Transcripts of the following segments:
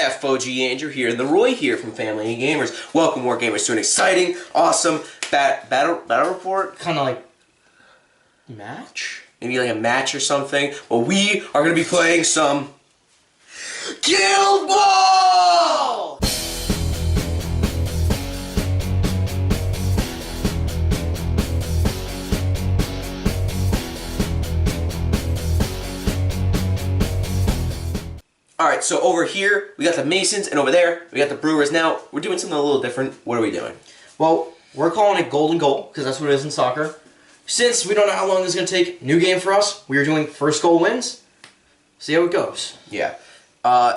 FOG Andrew here, and the Roy here from Family and Gamers. Welcome, War Gamers, to an exciting, awesome battle report. Kind of like match? Maybe like a match or something. Well, we are going to be playing some Guild Ball! Alright, so over here, we got the Masons, and over there, we got the Brewers. Now, we're doing something a little different. What are we doing? Well, we're calling it golden goal, because that's what it is in soccer. Since we don't know how long this is going to take, new game for us, we are doing first goal wins. See how it goes. Yeah.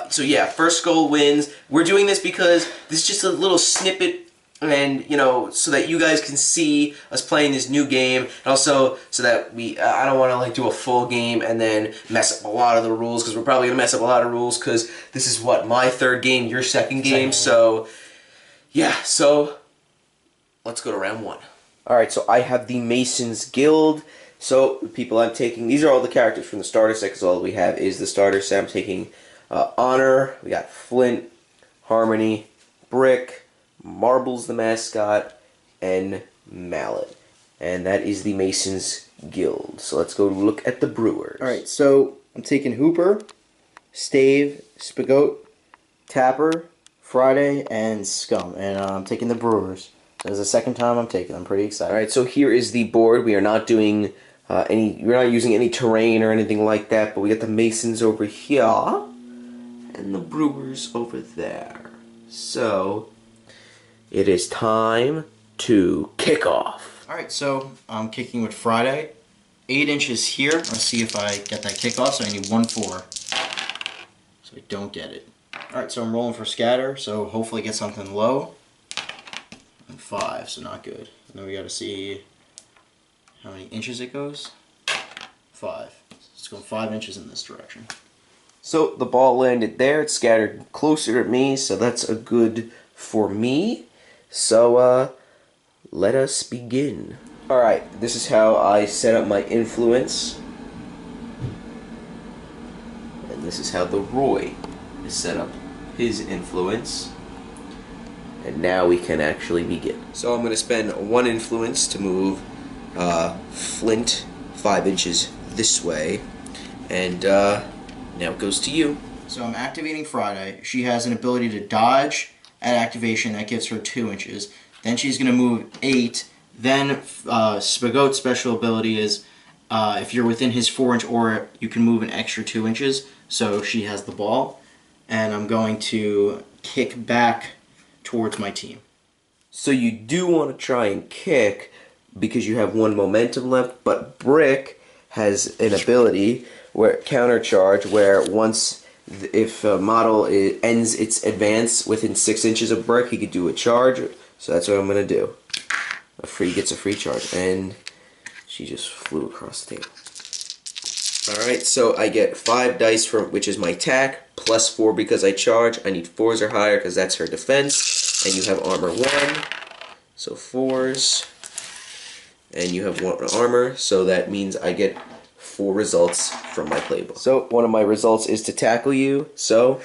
So yeah, first goal wins. We're doing this because this is just a little snippet, and you know, so that you guys can see us playing this new game, and also so that we I don't want to like do a full game and then mess up a lot of the rules, because we're probably gonna mess up a lot of rules, because this is what, my third game, your second game. So yeah, so let's go to round one. Alright, so I have the Masons Guild. So the people I'm taking, these are all the characters from the starter set, because all we have is the starter set. I'm taking Honor, we got Flint, Harmony, Brick, Marbles the mascot, and Mallet. And that is the Masons Guild. So let's go look at the Brewers. Alright, so I'm taking Hooper, Stave, Spagoat, Tapper, Friday, and Scum. And I'm taking the Brewers. This is the second time I'm taking. I'm pretty excited. Alright, so here is the board. We are not doing we're not using any terrain or anything like that, but we got the Masons over here and the Brewers over there. So it is time to kick off. Alright, so I'm kicking with Friday. 8 inches here. Let's see if I get that kickoff. So I need 1-4. So I don't get it. Alright, so I'm rolling for scatter. So hopefully get something low. And 5, so not good. And then we got to see how many inches it goes. 5. It's going 5 inches in this direction. So the ball landed there. It scattered closer to me, so that's a good for me. So let us begin. Alright, this is how I set up my influence. And this is how the Roy is set up his influence. And now we can actually begin. So I'm going to spend 1 influence to move Flint 5 inches this way. And now it goes to you. So I'm activating Friday. She has an ability to dodge at activation. That gives her 2 inches. Then she's going to move 8. Then Spagoat's special ability is if you're within his 4-inch aura, you can move an extra 2 inches. So she has the ball. And I'm going to kick back towards my team. So you do want to try and kick because you have 1 momentum left, but Brick has an ability where counter charge, where once if a model ends its advance within 6 inches of Brick, he could do a charge. So that's what I'm gonna do. Gets a free charge, and she just flew across the table. Alright, so I get 5 dice from, which is my attack, plus 4 because I charge. I need 4s or higher because that's her defense. And you have armor 1, so 4s. And you have 1 armor, so that means I get 4 results from my playbook. So one of my results is to tackle you, so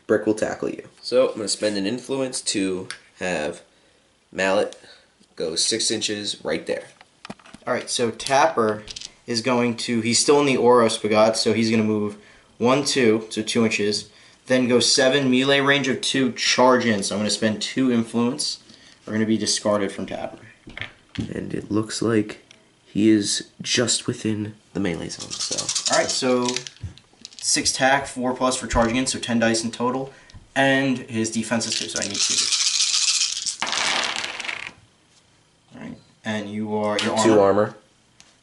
Brick will tackle you. So I'm going to spend an influence to have Mallet go 6 inches right there. Alright, so Tapper is going to, he's still in the aura of Spagat, so he's going to move 1, 2, so 2 inches. Then go 7, melee range of 2, charge in. So I'm going to spend 2 influence. We're going to be discarded from Tapper. And it looks like he is just within the melee zone. So alright, so 6 tack, 4 plus for charging in, so 10 dice in total. And his defense is 2, so I need 2. Alright, and you are your armor. 2 armor.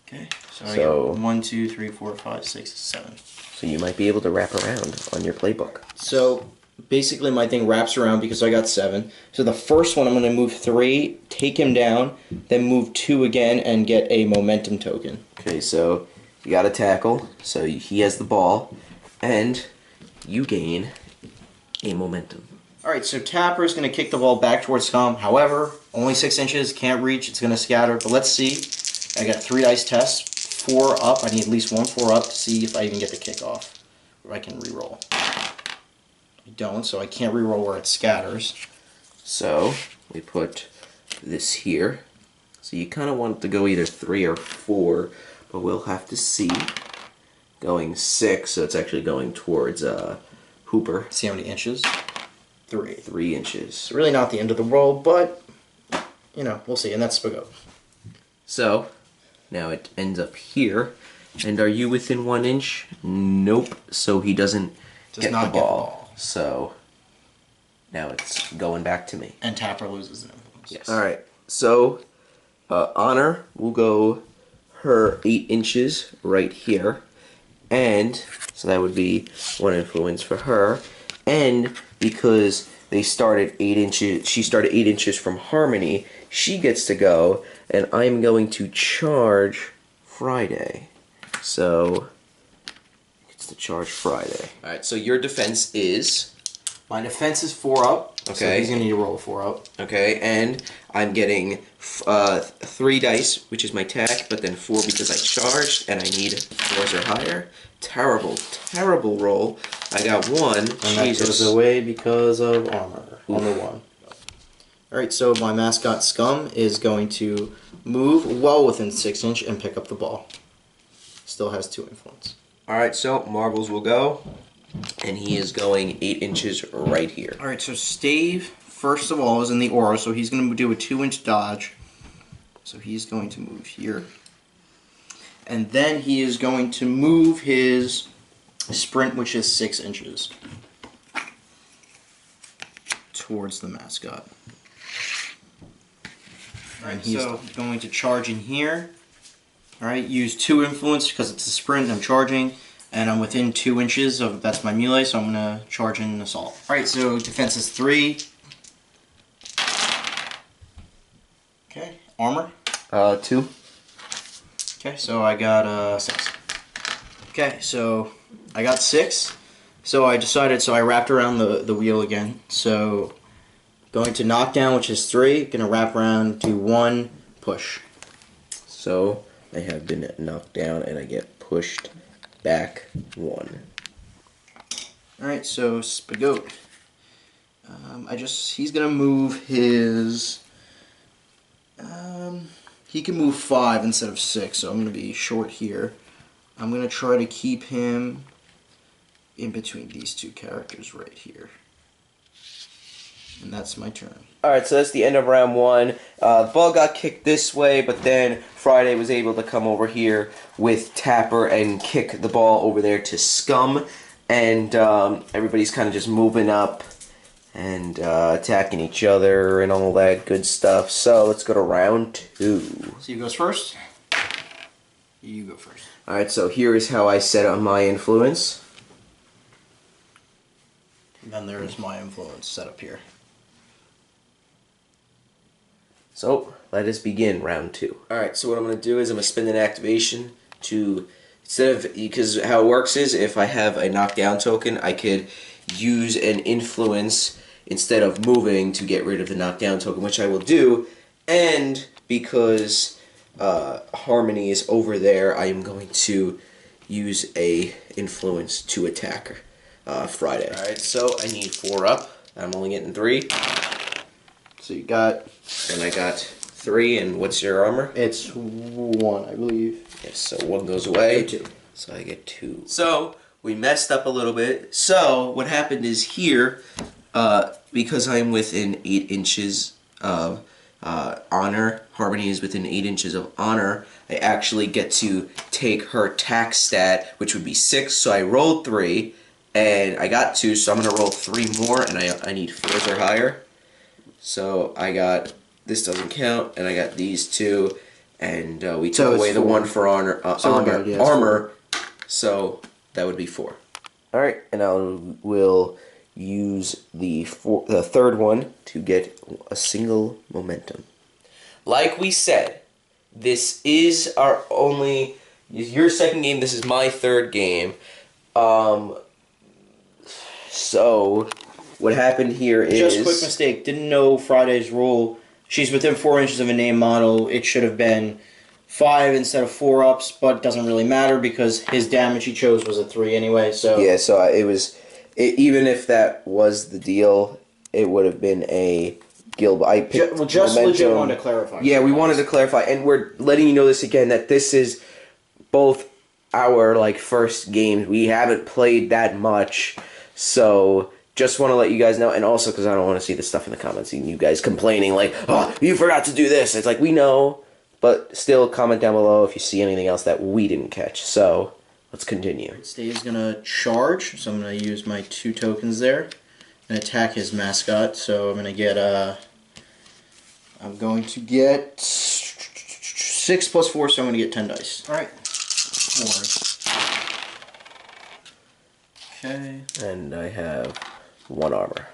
Okay, so I get 1, 2, 3, 4, 5, 6, 7. So you might be able to wrap around on your playbook. So basically my thing wraps around because I got 7. So the first one I'm going to move 3, take him down, then move 2 again and get a momentum token. Okay, so you got to tackle. So he has the ball, and you gain a momentum. Alright, so Tapper is going to kick the ball back towards Scum. However, only 6 inches, can't reach, it's going to scatter. But let's see. I got 3 dice tests. 4 up. I need at least 1 4 up to see if I even get the kickoff. Or I can re-roll. I don't, so I can't reroll where it scatters. So we put this here. So you kind of want it to go either 3 or 4, but we'll have to see. Going 6, so it's actually going towards Hooper. See how many inches? 3. 3 inches. It's really not the end of the world, but, you know, we'll see. And that's Spago. So, now it ends up here. And are you within 1 inch? Nope. So he doesn't Does get not the get the ball. ball. So, now it's going back to me. And Tapper loses an influence. Yes. Alright, so Honor will go her 8 inches right here. And, so that would be 1 influence for her. And because they started 8 inches, she started 8 inches from Harmony, she gets to go, and I'm going to charge Friday. So, it's to charge Friday. Alright, so your defense is... My defense is 4 up. Okay. So he's going to need to roll a 4 up. Okay, and I'm getting 3 dice, which is my attack, but then 4 because I charged, and I need 4s or higher. Terrible, terrible roll. I got 1. And Jesus. that goes away because of armor. Only 1. Alright, so my mascot Scum is going to move well within 6 inch and pick up the ball. Still has 2 influence. Alright, so Marbles will go, and he is going 8 inches right here. Alright, so Stave, first of all, is in the aura, so he's going to do a 2-inch dodge. So he's going to move here. And then he is going to move his sprint, which is 6 inches, towards the mascot. And he's going to charge in here. Alright, use 2 influence because it's a sprint, I'm charging. And I'm within 2 inches of, that's my melee, so I'm going to charge in assault. Alright, so defense is 3. Okay, armor. 2. Okay, so I got 6. Okay, so I got 6. So I decided, so I wrapped around the wheel again. So going to knockdown, which is 3. Gonna wrap around, do 1, push. So I have been knocked down, and I get pushed back 1. Alright, so Spagoat. He's gonna move his, he can move 5 instead of 6, so I'm gonna be short here. I'm gonna try to keep him in between these 2 characters right here. And that's my turn. Alright, so that's the end of round 1. The ball got kicked this way, but then Friday was able to come over here with Tapper and kick the ball over there to Scum. And everybody's kind of just moving up and attacking each other and all that good stuff. So let's go to round 2. So you goes first? You go first. Alright, so here is how I set up my influence. And then there's my influence set up here. So, let us begin round 2. Alright, so what I'm going to do is I'm going to spend an activation to, instead of, because how it works is if I have a knockdown token, I could use an influence instead of moving to get rid of the knockdown token, which I will do, and because Harmony is over there, I am going to use a influence to attack Friday. Alright, so I need 4 up. I'm only getting 3. So you got... And I got 3, and what's your armor? It's 1, I believe. Yes, so 1 goes away. 2. So I get 2. So, we messed up a little bit. So, what happened is here, because I'm within 8 inches of Honor, Harmony is within 8 inches of Honor, I actually get to take her attack stat, which would be 6, so I rolled 3, and I got 2, so I'm going to roll 3 more, and I need 4s or higher. So I got, this doesn't count, and I got these 2, and we took away the 1 for armor, so that would be 4. Alright, and I will use the 3rd one to get a single momentum. Like we said, this is our only, your 2nd game, this is my 3rd game. So, what happened here is... Just quick mistake. Didn't know Friday's rule. She's within 4 inches of a name model. It should have been 5 instead of 4 ups, but it doesn't really matter because his damage he chose was a 3 anyway, so... Yeah, so it was even if that was the deal, it would have been a Gilbo. I picked just momentum. legit wanted to clarify. Yeah, we wanted to clarify, and we're letting you know this again, that this is both our first games. We haven't played that much, so just want to let you guys know, and also because I don't want to see the stuff in the comments, seeing you guys complaining oh, you forgot to do this. It's we know, but still comment down below if you see anything else that we didn't catch. So let's continue. Steve is gonna charge, so I'm gonna use my 2 tokens there and attack his mascot. So I'm going to get 6 plus 4, so I'm gonna get 10 dice. All right, 4. Okay. And I have 1 armor.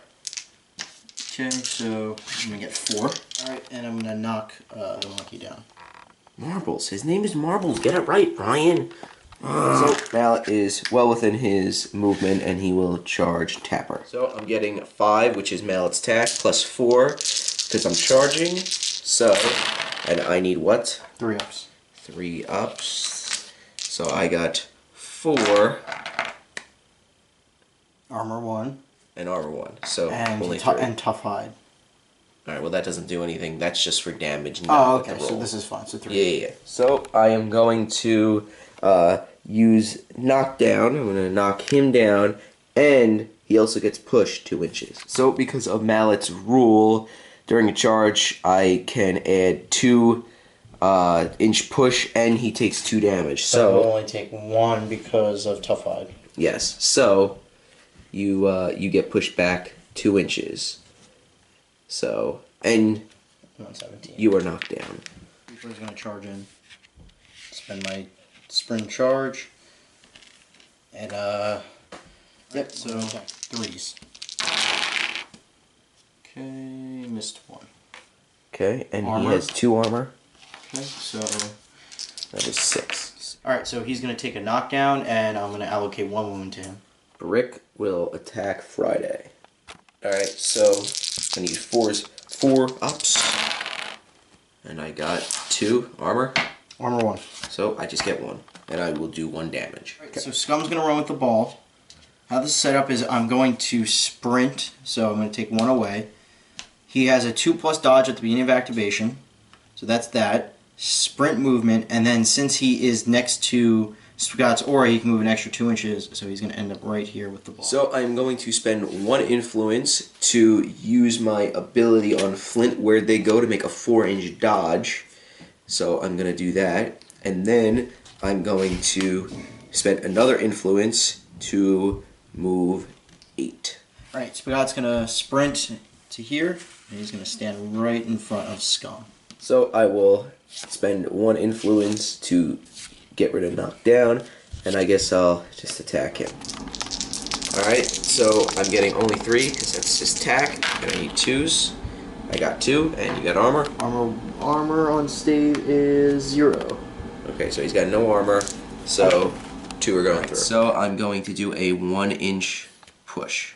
Okay, so I'm gonna get 4. All right, and I'm gonna knock the monkey down. Marbles. His name is Marbles. Get it right, Ryan. So Mallet is well within his movement, and he will charge Tapper. So I'm getting 5, which is Mallet's attack, plus 4, because I'm charging. So, and I need what? 3 ups. 3 ups. So I got 4. Armor 1. And armor 1. So And, only 3. and tough hide. Alright, well that doesn't do anything. That's just for damage. Oh, okay, so this is fine. So 3. Yeah. So I am going to use knockdown. I'm going to knock him down, and he also gets pushed 2 inches. So because of Mallet's rule, during a charge, I can add 2 inch push, and he takes 2 damage. So So will only take 1 because of tough hide. yes. So you get pushed back 2 inches. So and 117. you are knocked down. He's gonna charge in. Spend my sprint charge. And yep, so 3s. Okay, missed 1. Okay, and Armor. he has 2 armor. Okay, so That is 6. alright, so he's gonna take a knockdown, and I'm gonna allocate 1 wound to him. Brick will attack Friday. Alright, so I need 4 ups. And I got 2 armor. Armor 1. So I just get 1. And I will do 1 damage. Okay. So Scum's gonna run with the ball. How this is set up is I'm going to sprint, so I'm gonna take 1 away. He has a 2+ dodge at the beginning of activation. So that's that. Sprint movement, and then since he is next to Scott's aura, he can move an extra 2 inches, so he's going to end up right here with the ball. So I'm going to spend 1 influence to use my ability on Flint where they go to make a 4-inch dodge. So I'm going to do that. And then I'm going to spend another influence to move 8. Alright, Scott's going to sprint to here, and he's going to stand right in front of Scum. So I will spend 1 influence to get rid of knockdown, and I guess I'll just attack him. Alright, so I'm getting only 3 because that's just attack, and I need 2s. I got 2, and you got armor? Armor on Stave is 0. Okay, so he's got no armor, so 2 are going through. So I'm going to do a 1-inch push.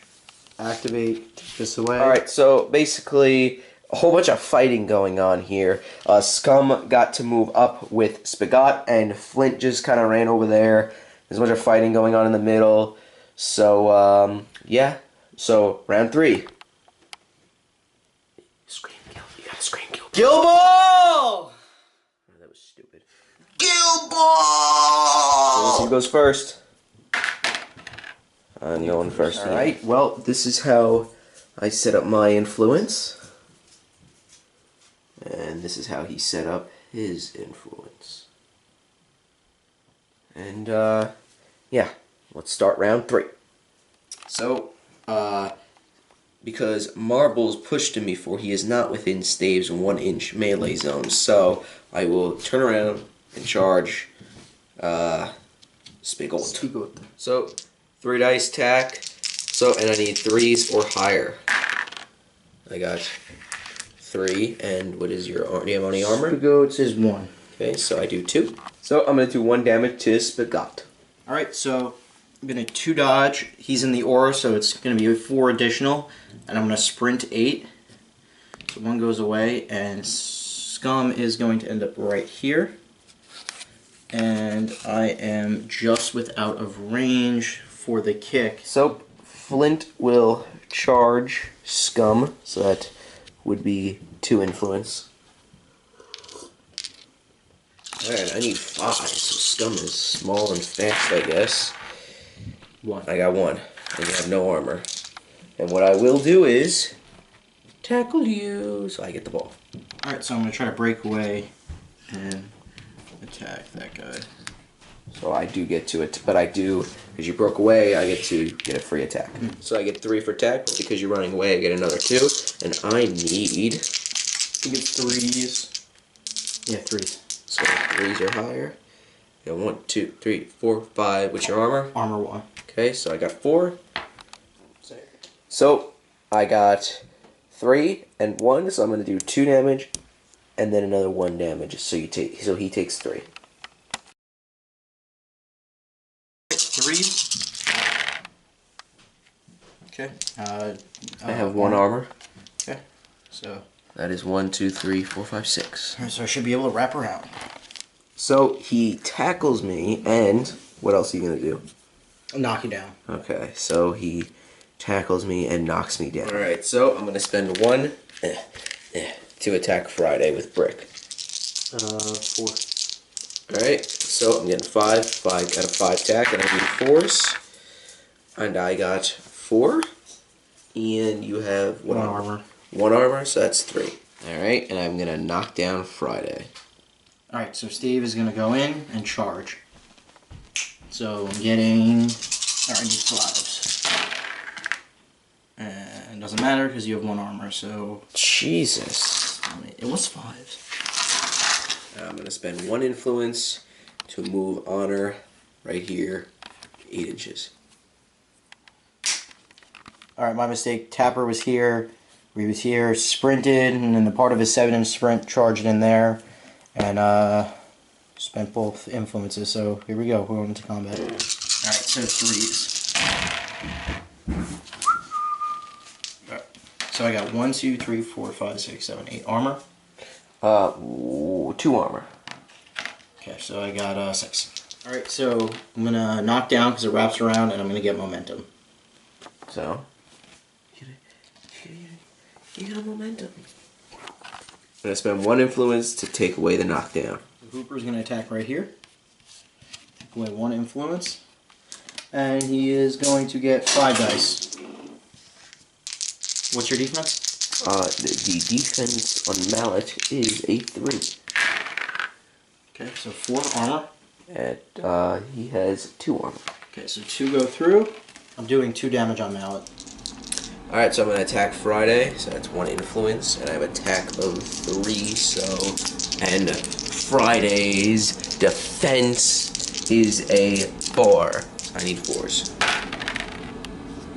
Activate, take this away. Alright, so basically a whole bunch of fighting going on here. Scum got to move up with Spigot, and Flint just kind of ran over there. There's a bunch of fighting going on in the middle. So, yeah. So, round 3. Scream, Gil. You gotta scream, Gil. Gilbo! Oh, that was stupid. Gilbo! So, who goes first? I'm going first. Alright, well, this is how I set up my influence. And this is how he set up his influence. And, yeah, let's start round 3. So, because Marbles pushed him before, he is not within Stave's 1-inch melee zone. So, I will turn around and charge, Spigot. So, 3 dice attack. So, and I need 3s or higher. I got 3, and what is your, do you have any armor? Spigot's is 1. Okay, so I do 2. So I'm going to do 1 damage to Spigot. Alright, so I'm going to 2 dodge. He's in the aura, so it's going to be 4 additional. And I'm going to sprint 8. So 1 goes away, and Scum is going to end up right here. And I am just without of range for the kick. So Flint will charge Scum, so that would be 2 influence. Alright, I need 5, so Scum is small and fast, I guess. 1. I got 1, and you have no armor. And what I will do is tackle you, so I get the ball. Alright, so I'm going to try to break away and attack that guy. So I do get to it, but I do, because you broke away, I get to get a free attack. So I get 3 for attack, but because you're running away, I get another 2, and I need... I think it's 3s. Yeah, 3s. So 3s are higher. You got 1, 2, 3, 4, 5. What's your armor? Armor 1. Okay, so I got 4. So I got 3 and 1, so I'm going to do 2 damage, and then another 1 damage. So he takes 3. 3s. Okay. I have 1 armor. Okay. So That is 1, 2, 3, 4, 5, 6. I should be able to wrap around. So he tackles me, and what else are you going to do? Knock you down. Okay, so he tackles me and knocks me down. Alright, so I'm going to spend 1 to attack Friday with Brick. 4. Alright, so I'm getting 5. Got a 5 attack, and I need 4s. And I got 4. And you have 1 armor. 1 armor, so that's 3. Alright, and I'm going to knock down Friday. Alright, so Steve is going to go in and charge. So I'm getting... Alright, I need 5s. And it doesn't matter because you have 1 armor, so... Jesus. It was 5s. I'm going to spend 1 influence to move honor right here 8 inches. Alright, my mistake. Tapper was here. We was here, sprinted, and then the part of his 7-inch sprint charged in there. And spent both influences, so here we go. We're going into combat. Alright, so 3s. Alright, so I got 1, 2, 3, 4, 5, 6, 7, 8 armor. 2 armor. Okay, so I got 6. Alright, so I'm going to knock down because it wraps around, and I'm going to get momentum. So, you got momentum. I'm going to spend 1 influence to take away the knockdown. The Hooper's going to attack right here. Take away 1 influence. And he is going to get 5 dice. What's your defense? The defense on Mallet is a 3. Okay, so 4 armor. And he has 2 armor. Okay, so 2 go through. I'm doing 2 damage on Mallet. Alright, so I'm going to attack Friday, so that's 1 influence, and I have attack of 3, so... And Friday's defense is a 4. So I need 4s.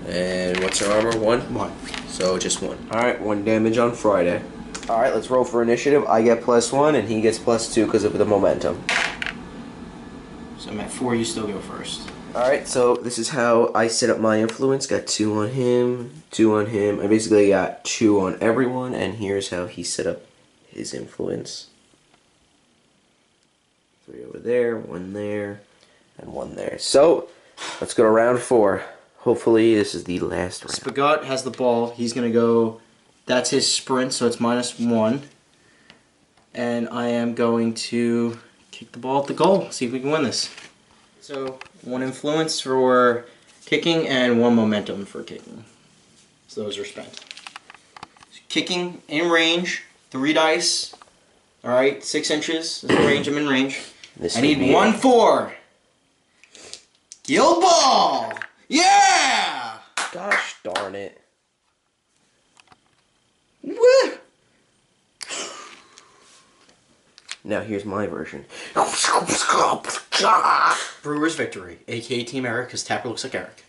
And what's her armor? 1? 1. So just 1. Alright, 1 damage on Friday. Alright, let's roll for initiative. I get +1, and he gets +2 because of the momentum. So I'm at 4, you still go first. Alright, so this is how I set up my influence. Got 2 on him, 2 on him. I basically got 2 on everyone, and here's how he set up his influence. 3 over there, 1 there, and 1 there. So, let's go to round 4. Hopefully, this is the last round. Spagat has the ball. He's going to go... That's his sprint, so it's -1. And I am going to kick the ball at the goal. See if we can win this. So, 1 influence for kicking and 1 momentum for kicking. So those are spent. So kicking in range, 3 dice. Alright, 6 inches is the range. I'm in range. I need 1 4. Gill ball! Yeah! Gosh darn it. Woo! Now here's my version. Brewers victory, aka Team Eric, because Tapper looks like Eric.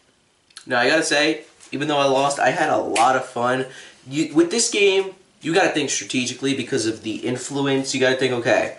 Now I gotta say, even though I lost, I had a lot of fun. With this game, you gotta think strategically because of the influence. You gotta think, okay,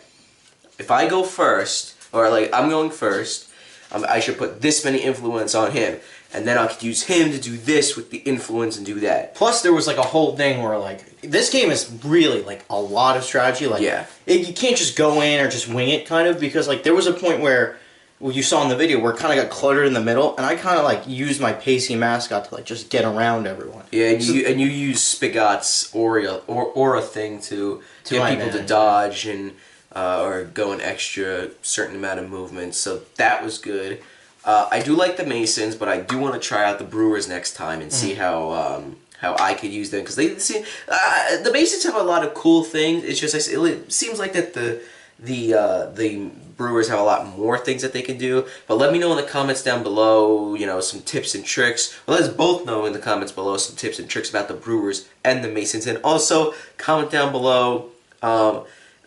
if I go first, or like I'm going first, I should put this many influence on him, and then I could use him to do this with the influence and do that. Plus, there was like a whole thing where like this game is really like a lot of strategy. Like, yeah, you can't just go in or just wing it, kind of, because like there was a point where well, you saw in the video where it kind of got cluttered in the middle, and I kind of like used my pacey mascot to like just get around everyone. Yeah, and you use Spigot's aura thing to get my people to man, dodge and or go an extra certain amount of movement. So that was good. I do like the Masons, but I do want to try out the Brewers next time and see how I could use them, because they see the Masons have a lot of cool things. It's just it seems like that the Brewers have a lot more things that they can do. But let me know in the comments down below, you know, some tips and tricks. Well, let us both know in the comments below some tips and tricks about the Brewers and the Masons, and also comment down below.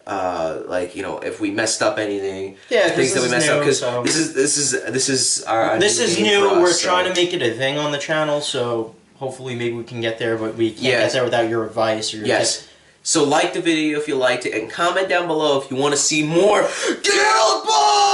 Like, you know, if we messed up anything, Yeah, things that we messed up, because so this is our this is game new. for us, We're so. trying to make it a thing on the channel, so hopefully maybe we can get there, but we can't get there without your advice or your tips. So like the video if you liked it, and comment down below if you want to see more Guild Ball!